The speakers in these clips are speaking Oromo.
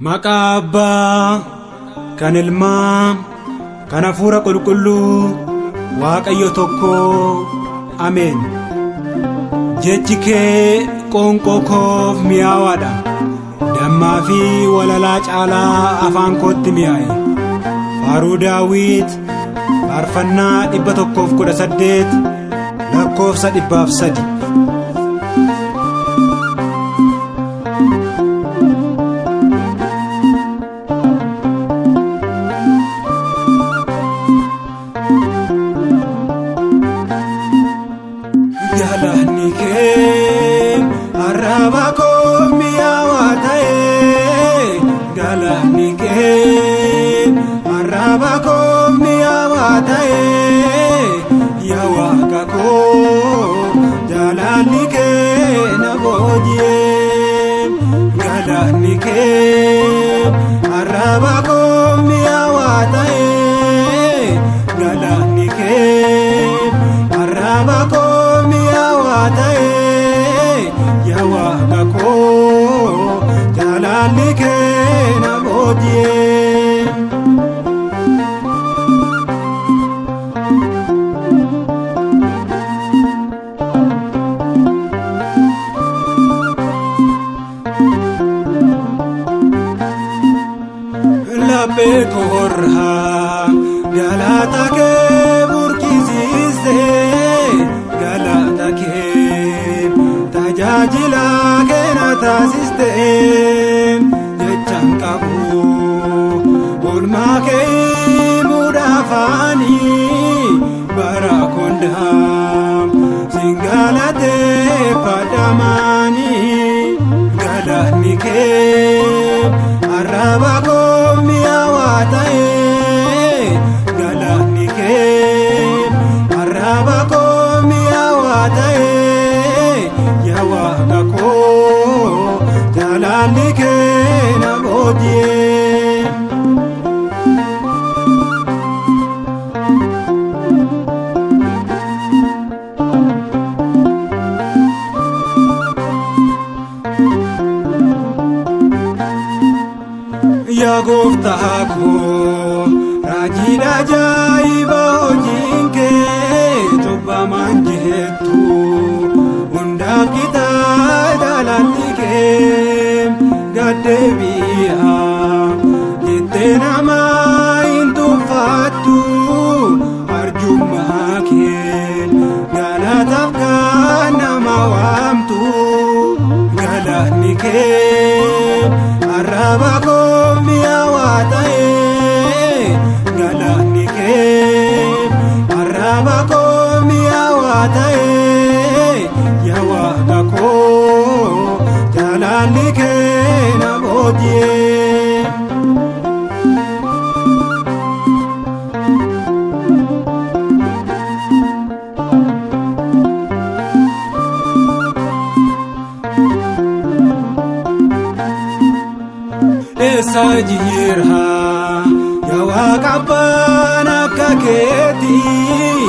Maqaa Abbaa, kan Ilmaa, kan Hafuura Qulqulluu, Waaqayyo tokko, Ameen. Jechi kee qoonqoo koof mi'aawaadha. Dammaa fi walalaa caalaa afaan kootti mi'aaye. Faaruu Daawit faarfannaa 118 lakkoofsa 103. Galani kee arraba koo mi'aawaa ta'e. Galani kee arraba koo mi'aawaa ta'e. Yaa Waaqa koo jaalalli kee na booji'ee. Galani kee arraba koo mi'aawaa ta'e. Galani kee arraba koo yaa Waaqa koo jaalalli kee na booji'ee. Laphee koorraa galata kee burqisiistee. Galata kee tajaajila kee na taasistee. Jechaan qabu oolmaa kee mudaafaanii bara kondaa siin galateeffadhamaanii. Galanni kee arraba koo mi'aawaa ta'e. Galanni kee arraba koo mi'aawaa ta'e. Yaa Waaqa koo jaalalli kee na booji'ee. Yaa Gooftaa koo raajii ajaa'iba hojiin kee cubbamaan jettu. Hundaaf gitaa jaalalli kee gaddeebi'aa jettee nama hin tuffattu. Arjummaa kee galataaf kan nama waamtu. Galanni kee arraba koo mi'aawaa ta'e. Galanni kee arraba koo mi'aawaa ta'e. Yaa Waaqa koo jaalalli kee na booji'ee. Eessa jira yaa Waaqa abbaan akka keetii.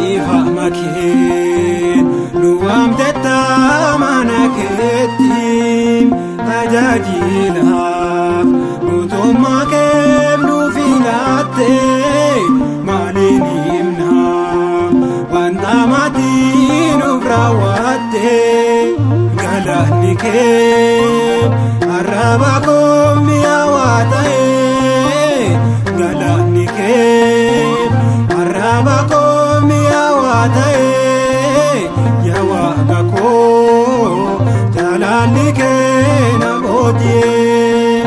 Ifama kee nu waamtetta mana keetiin. Tajaajilaaf mootummaa kee nu filaattee. Maaliin himnaa wanta maatii nuuf raawwattee. Galanni kee arraba koo mi'aawaa ta'e. Galanni kee arraba koo mi'aawaa ta'e. Yaa Waaqa koo jaalalli kee na booji'ee.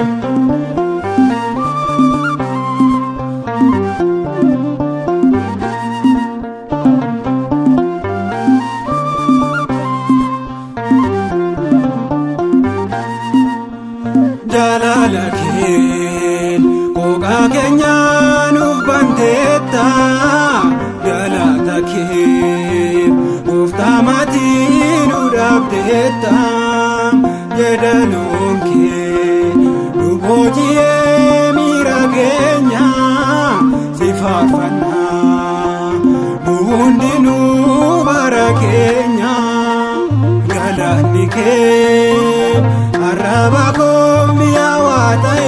Jaalala kee qooqaa keenya nuuf banteetta. Galata kee gooftaa maatii nu dhaabdeetta. Yeedaloon kee nu booji'ee miira keenya si faarfannaa. Nu hundinuu bara keenya. Galanni kee arraba koo mi'aawaa ta'e.